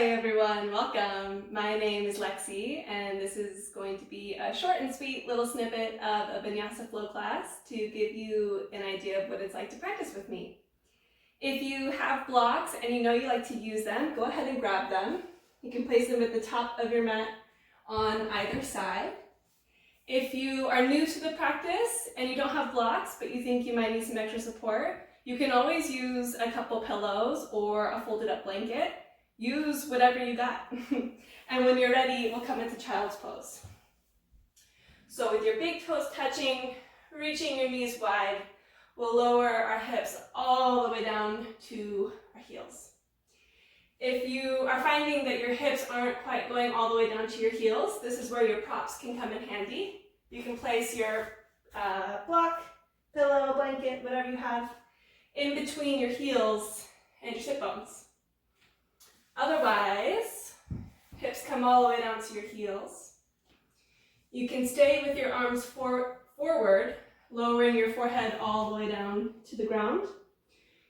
Hi everyone, welcome. My name is Lexi and this is going to be a short and sweet little snippet of a Vinyasa flow class to give you an idea of what it's like to practice with me. If you have blocks and you know you like to use them, go ahead and grab them. You can place them at the top of your mat on either side. If you are new to the practice and you don't have blocks but you think you might need some extra support, you can always use a couple pillows or a folded up blanket. Use whatever you got. And when you're ready, we'll come into child's pose. So with your big toes touching, reaching your knees wide, we'll lower our hips all the way down to our heels. If you are finding that your hips aren't quite going all the way down to your heels, this is where your props can come in handy. You can place your block, pillow, blanket, whatever you have, in between your heels and your sit bones. Otherwise, hips come all the way down to your heels. You can stay with your arms forward, lowering your forehead all the way down to the ground.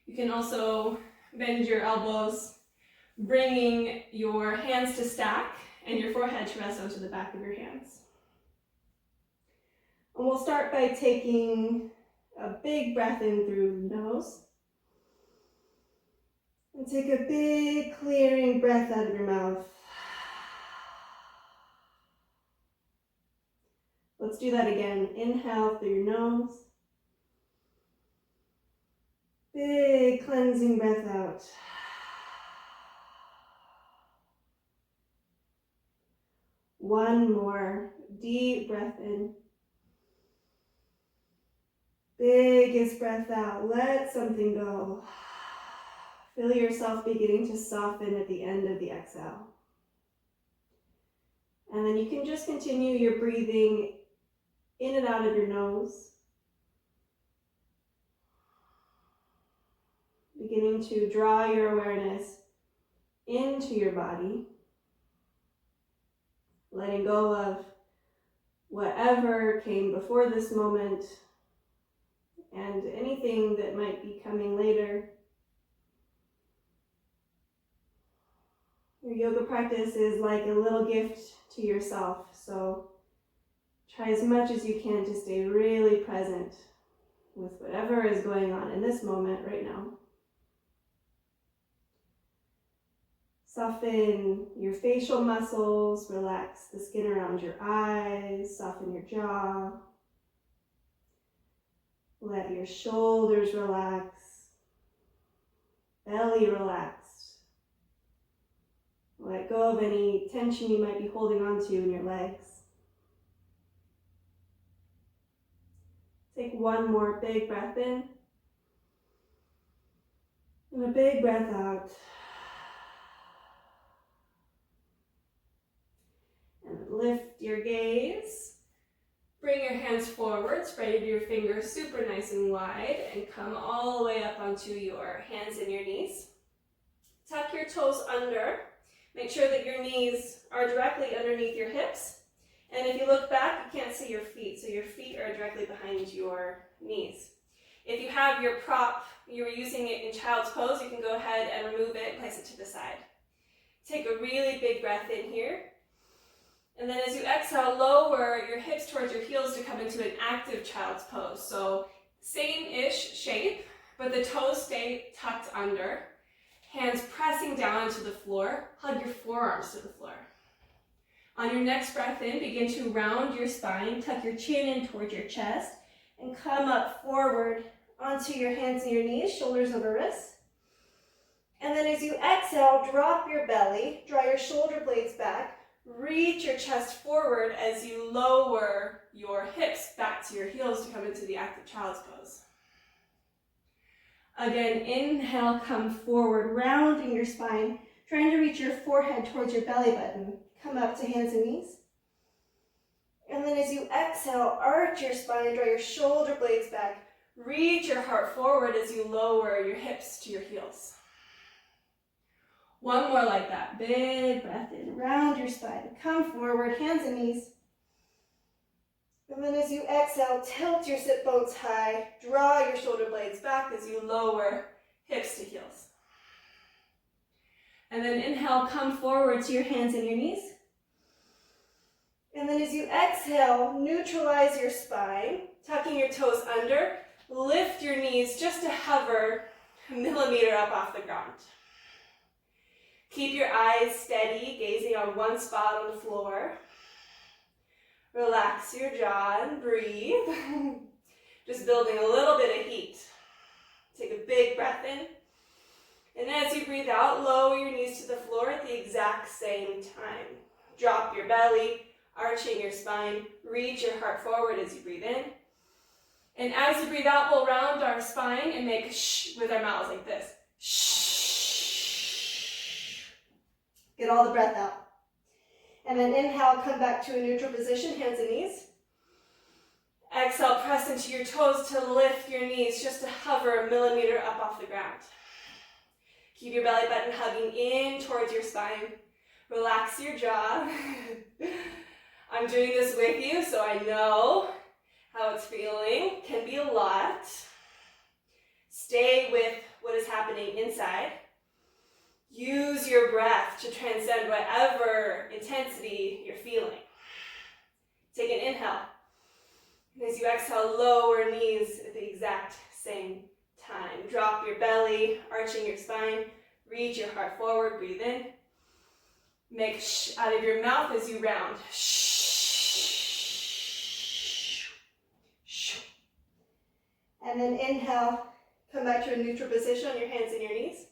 You can also bend your elbows, bringing your hands to stack and your forehead to rest onto the back of your hands. And we'll start by taking a big breath in through the nose. And take a big clearing breath out of your mouth. Let's do that again. Inhale through your nose. Big cleansing breath out. One more deep breath in. Biggest breath out. Let something go. Feel yourself beginning to soften at the end of the exhale. And then you can just continue your breathing in and out of your nose. Beginning to draw your awareness into your body. Letting go of whatever came before this moment and anything that might be coming later. Your yoga practice is like a little gift to yourself, so try as much as you can to stay really present with whatever is going on in this moment right now. Soften your facial muscles, relax the skin around your eyes, soften your jaw. Let your shoulders relax, belly relax. Let go of any tension you might be holding on to in your legs. Take one more big breath in. And a big breath out. And lift your gaze. Bring your hands forward, spread your fingers super nice and wide, and come all the way up onto your hands and your knees. Tuck your toes under. Make sure that your knees are directly underneath your hips. And if you look back, you can't see your feet, so your feet are directly behind your knees. If you have your prop, you were using it in child's pose, you can go ahead and remove it and place it to the side. Take a really big breath in here. And then as you exhale, lower your hips towards your heels to come into an active child's pose. So same-ish shape, but the toes stay tucked under. Hands pressing down into the floor. Hug your forearms to the floor. On your next breath in, begin to round your spine, tuck your chin in towards your chest, and come up forward onto your hands and your knees, shoulders over wrists. And then as you exhale, drop your belly, draw your shoulder blades back, reach your chest forward as you lower your hips back to your heels to come into the active child's pose. Again, inhale, come forward, rounding your spine, trying to reach your forehead towards your belly button. Come up to hands and knees. And then as you exhale, arch your spine, draw your shoulder blades back, reach your heart forward as you lower your hips to your heels. One more like that. Big breath in, round your spine, come forward, hands and knees. And then as you exhale, tilt your sit bones high, draw your shoulder blades back as you lower hips to heels. And then inhale, come forward to your hands and your knees. And then as you exhale, neutralize your spine, tucking your toes under, lift your knees just to hover a millimeter up off the ground. Keep your eyes steady, gazing on one spot on the floor. Relax your jaw and breathe. Just building a little bit of heat. Take a big breath in. And as you breathe out, lower your knees to the floor at the exact same time. Drop your belly, arching your spine. Reach your heart forward as you breathe in. And as you breathe out, we'll round our spine and make shh with our mouths like this. Shh. Get all the breath out. And then inhale, come back to a neutral position, hands and knees. Exhale, press into your toes to lift your knees just to hover a millimeter up off the ground. Keep your belly button hugging in towards your spine. Relax your jaw. I'm doing this with you, so I know how it's feeling. Can be a lot. Stay with what is happening inside. Use your breath to transcend whatever intensity you're feeling. Take an inhale. And as you exhale, lower knees at the exact same time. Drop your belly, arching your spine. Reach your heart forward. Breathe in. Make shh out of your mouth as you round. Shh. Shh. And then inhale. Come back to a neutral position on your hands and your knees.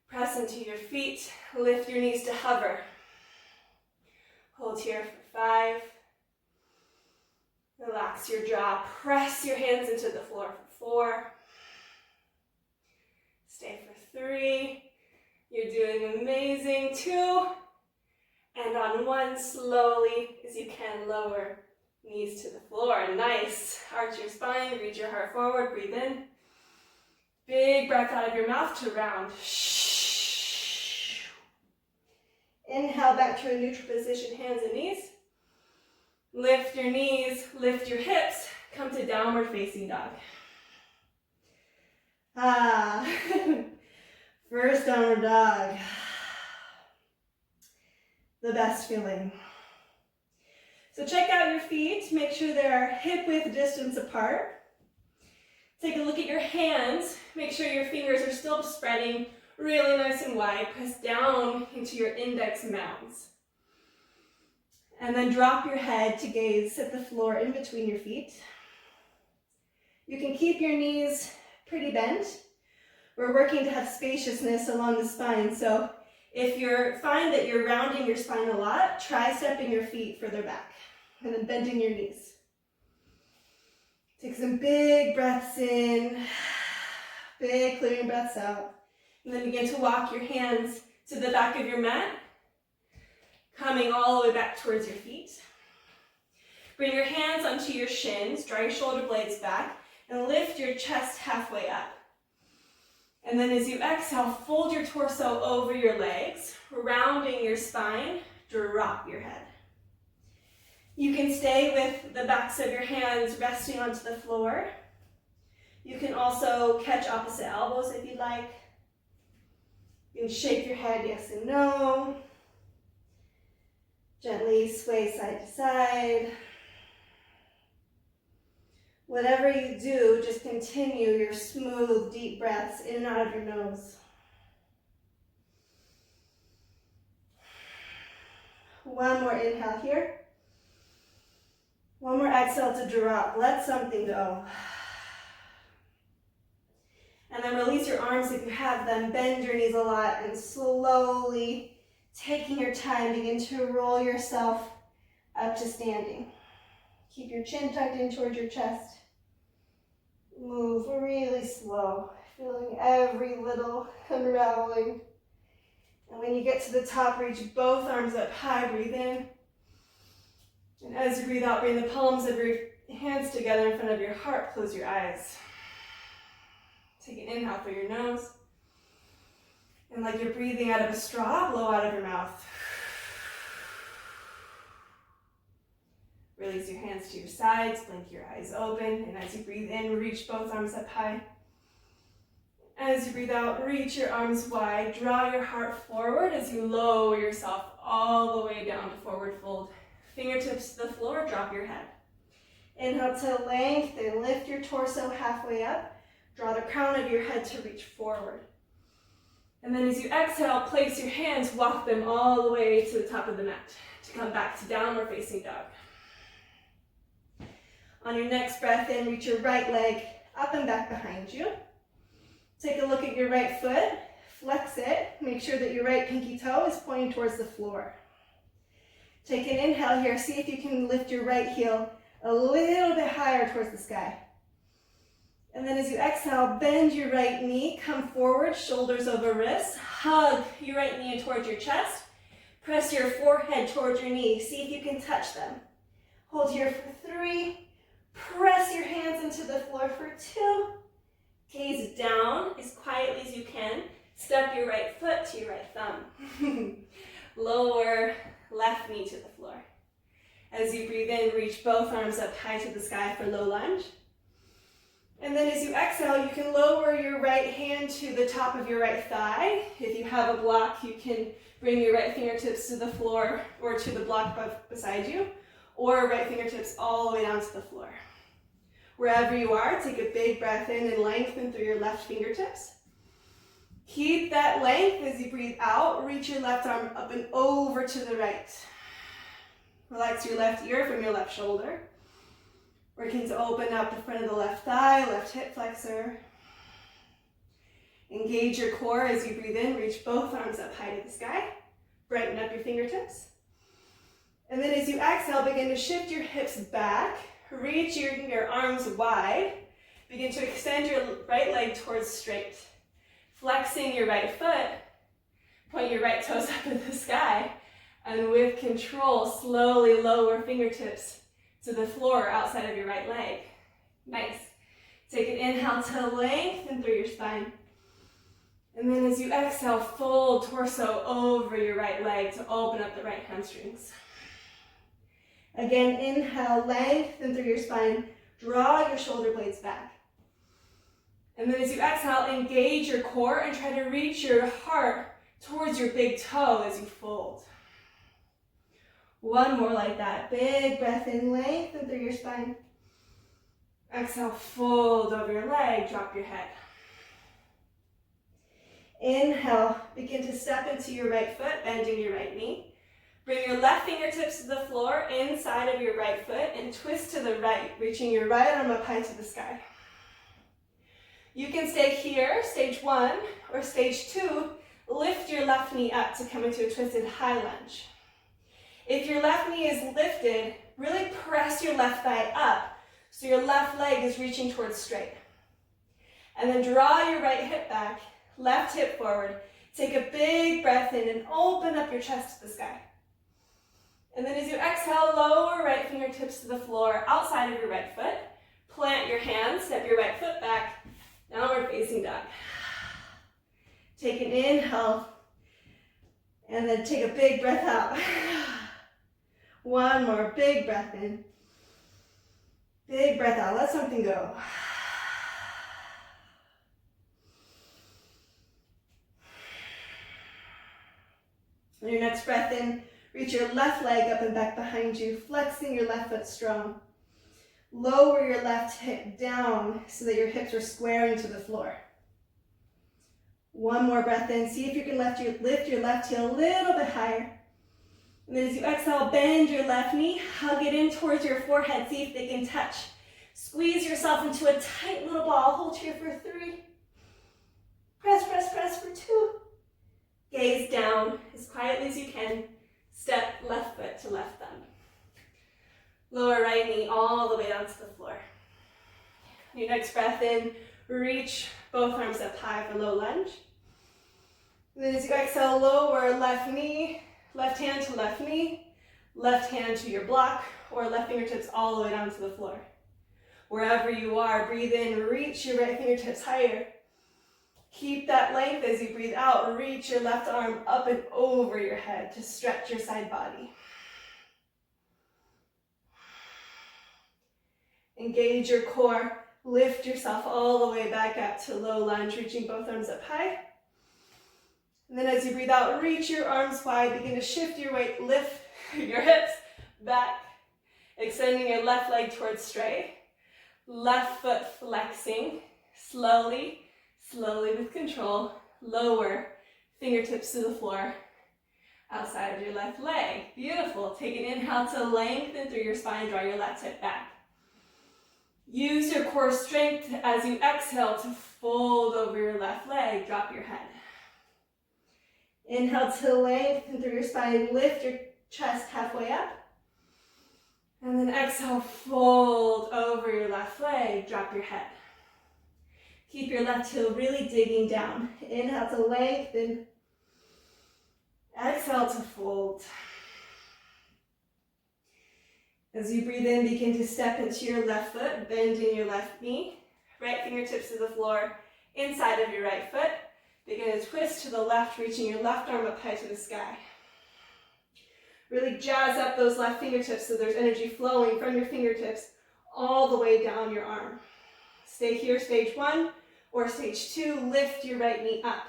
Press into your feet. Lift your knees to hover. Hold here for 5. Relax your jaw. Press your hands into the floor for 4. Stay for 3. You're doing amazing. 2. And on 1, slowly as you can, lower knees to the floor. Nice. Arch your spine. Reach your heart forward. Breathe in. Big breath out of your mouth to round. Inhale back to a neutral position, hands and knees. Lift your knees, lift your hips, come to downward facing dog. First downward dog. The best feeling. So check out your feet, make sure they're hip width distance apart. Take a look at your hands, make sure your fingers are still spreading really nice and wide. Press down into your index mounds. And then drop your head to gaze at the floor in between your feet. You can keep your knees pretty bent. We're working to have spaciousness along the spine. So if you find that you're rounding your spine a lot, try stepping your feet further back and then bending your knees. Take some big breaths in, big clearing breaths out. And then begin to walk your hands to the back of your mat, coming all the way back towards your feet. Bring your hands onto your shins, draw your shoulder blades back, and lift your chest halfway up. And then as you exhale, fold your torso over your legs, rounding your spine, drop your head. You can stay with the backs of your hands resting onto the floor. You can also catch opposite elbows if you'd like. You can shake your head yes and no. Gently sway side to side. Whatever you do, just continue your smooth, deep breaths in and out of your nose. One more inhale here. One more exhale to drop. Let something go. And then release your arms if you have them. Bend your knees a lot and slowly, taking your time, begin to roll yourself up to standing. Keep your chin tucked in towards your chest. Move really slow, feeling every little unraveling. And when you get to the top, reach both arms up high, breathe in. And as you breathe out, bring the palms of your hands together in front of your heart, close your eyes. Take an inhale through your nose. And like you're breathing out of a straw, blow out of your mouth. Release your hands to your sides, blink your eyes open, and as you breathe in, reach both arms up high. As you breathe out, reach your arms wide. Draw your heart forward as you lower yourself all the way down to forward fold. Fingertips to the floor, drop your head. Inhale to lengthen, lift your torso halfway up. Draw the crown of your head to reach forward. And then as you exhale, place your hands, walk them all the way to the top of the mat to come back to downward facing dog. On your next breath in, reach your right leg up and back behind you. Take a look at your right foot, flex it, make sure that your right pinky toe is pointing towards the floor. Take an inhale here, see if you can lift your right heel a little bit higher towards the sky. And then as you exhale, bend your right knee, come forward, shoulders over wrists, hug your right knee in towards your chest, press your forehead towards your knee, see if you can touch them. Hold here for 3, press your hands into the floor for 2, gaze down as quietly as you can, step your right foot to your right thumb. Lower left knee to the floor. As you breathe in, reach both arms up high to the sky for low lunge. And then as you exhale, you can lower your right hand to the top of your right thigh. If you have a block, you can bring your right fingertips to the floor or to the block beside you, or right fingertips all the way down to the floor. Wherever you are, take a big breath in and lengthen through your left fingertips. Keep that length as you breathe out. Reach your left arm up and over to the right. Relax your left ear from your left shoulder. Working to open up the front of the left thigh, left hip flexor. Engage your core as you breathe in. Reach both arms up high to the sky. Brighten up your fingertips. And then as you exhale, begin to shift your hips back. Reach your arms wide. Begin to extend your right leg towards straight. Flexing your right foot. Point your right toes up in the sky. And with control, slowly lower fingertips to the floor outside of your right leg. Nice. Take an inhale to lengthen through your spine. And then as you exhale, fold torso over your right leg to open up the right hamstrings. Again, inhale, lengthen through your spine. Draw your shoulder blades back. And then as you exhale, engage your core and try to reach your heart towards your big toe as you fold. One more like that. Big breath in, lengthen through your spine. Exhale, fold over your leg, drop your head. Inhale, begin to step into your right foot, bending your right knee. Bring your left fingertips to the floor inside of your right foot and twist to the right, reaching your right arm up high to the sky. You can stay here, stage 1, or stage 2, lift your left knee up to come into a twisted high lunge. If your left knee is lifted, really press your left thigh up so your left leg is reaching towards straight. And then draw your right hip back, left hip forward. Take a big breath in and open up your chest to the sky. And then as you exhale, lower right fingertips to the floor outside of your right foot. Plant your hands, step your right foot back, downward facing dog. Take an inhale, and then take a big breath out. One more big breath in. Big breath out. Let something go. On your next breath in, reach your left leg up and back behind you, flexing your left foot strong. Lower your left hip down so that your hips are squaring to the floor. One more breath in. See if you can lift your left heel a little bit higher. And then as you exhale, bend your left knee, hug it in towards your forehead, see if they can touch. Squeeze yourself into a tight little ball. Hold here for 3. Press, press, press for 2. Gaze down as quietly as you can. Step left foot to left thumb. Lower right knee all the way down to the floor. Your next breath in, reach both arms up high for low lunge. And then as you exhale, lower left knee, left hand to left knee, left hand to your block, or left fingertips all the way down to the floor. Wherever you are, breathe in, reach your right fingertips higher. Keep that length as you breathe out. Reach your left arm up and over your head to stretch your side body. Engage your core. Lift yourself all the way back up to low lunge, reaching both arms up high. And then as you breathe out, reach your arms wide, begin to shift your weight, lift your hips back, extending your left leg towards straight. Left foot flexing, slowly with control, lower fingertips to the floor, outside of your left leg. Beautiful. Take an inhale to lengthen through your spine, draw your left hip back. Use your core strength as you exhale to fold over your left leg, drop your head. Inhale to lengthen through your spine, lift your chest halfway up. And then exhale, fold over your left leg, drop your head. Keep your left heel really digging down. Inhale to lengthen. Exhale to fold. As you breathe in, begin to step into your left foot, bend in your left knee, right fingertips to the floor, inside of your right foot. Begin to twist to the left, reaching your left arm up high to the sky. Really jazz up those left fingertips so there's energy flowing from your fingertips all the way down your arm. Stay here, stage 1 or stage 2. Lift your right knee up.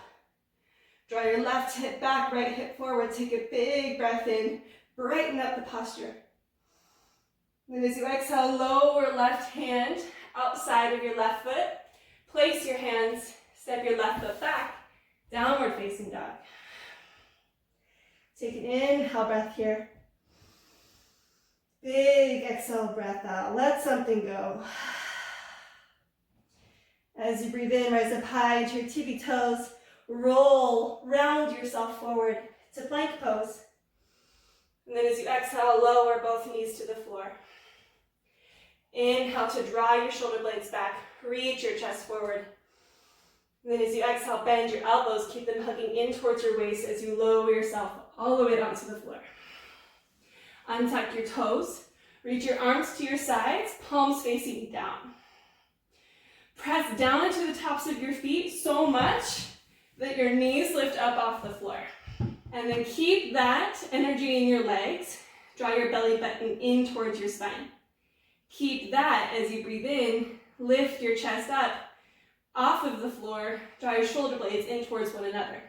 Draw your left hip back, right hip forward. Take a big breath in. Brighten up the posture. Then as you exhale, lower left hand outside of your left foot. Place your hands, step your left foot back. Downward facing dog. Take an inhale breath here. Big exhale breath out. Let something go. As you breathe in, rise up high into your tippy toes. Roll, round yourself forward to plank pose. And then as you exhale, lower both knees to the floor. Inhale to draw your shoulder blades back. Reach your chest forward. And then as you exhale, bend your elbows. Keep them hugging in towards your waist as you lower yourself all the way down to the floor. Untuck your toes. Reach your arms to your sides, palms facing down. Press down into the tops of your feet so much that your knees lift up off the floor. And then keep that energy in your legs. Draw your belly button in towards your spine. Keep that as you breathe in. Lift your chest up off of the floor. Draw your shoulder blades in towards one another.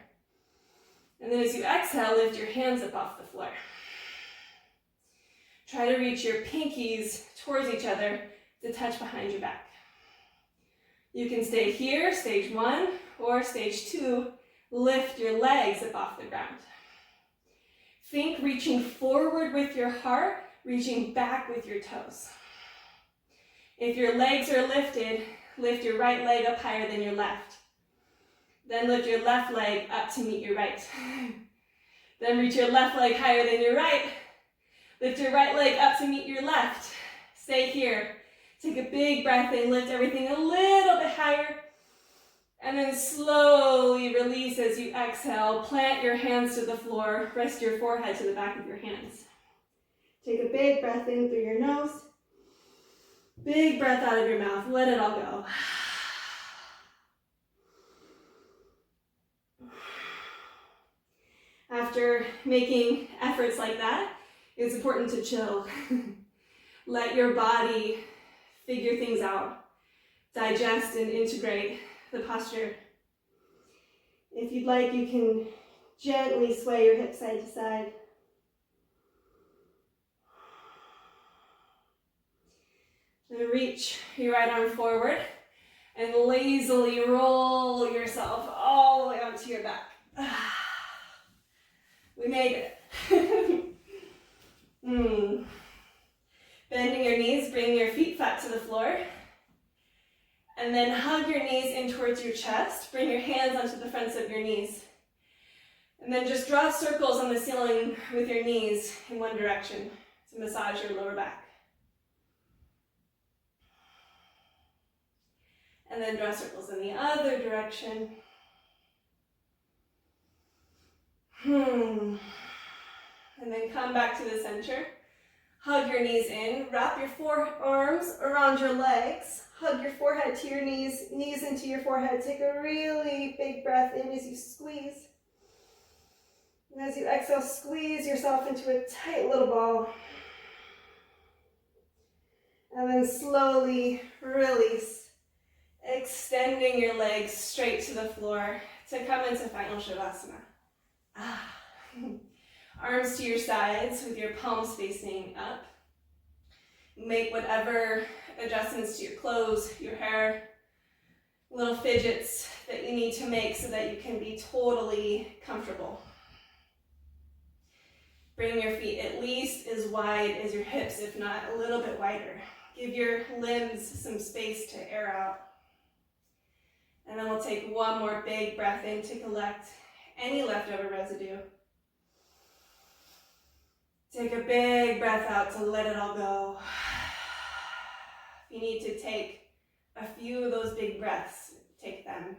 And then as you exhale, lift your hands up off the floor. Try to reach your pinkies towards each other to touch behind your back. You can stay here, stage 1, or stage 2. Lift your legs up off the ground. Think reaching forward with your heart, reaching back with your toes. If your legs are lifted, lift your right leg up higher than your left. Then lift your left leg up to meet your right. Then reach your left leg higher than your right. Lift your right leg up to meet your left. Stay here. Take a big breath in, lift everything a little bit higher. And then slowly release as you exhale. Plant your hands to the floor. Rest your forehead to the back of your hands. Take a big breath in through your nose. Big breath out of your mouth. Let it all go. After making efforts like that, it's important to chill. Let your body figure things out. Digest and integrate the posture. If you'd like, you can gently sway your hips side to side. And reach your right arm forward and lazily roll yourself all the way onto your back. We made it. Bending your knees, bring your feet flat to the floor. And then hug your knees in towards your chest. Bring your hands onto the fronts of your knees. And then just draw circles on the ceiling with your knees in one direction to massage your lower back. And then draw circles in the other direction. And then come back to the center. Hug your knees in. Wrap your forearms around your legs. Hug your forehead to your knees, knees into your forehead. Take a really big breath in as you squeeze. And as you exhale, squeeze yourself into a tight little ball. And then slowly release. Extending your legs straight to the floor to come into final Shavasana. Arms to your sides with your palms facing up. Make whatever adjustments to your clothes, your hair, little fidgets that you need to make so that you can be totally comfortable. Bring your feet at least as wide as your hips, if not a little bit wider. Give your limbs some space to air out. And then we'll take one more big breath in to collect any leftover residue. Take a big breath out to let it all go. If you need to take a few of those big breaths, take them.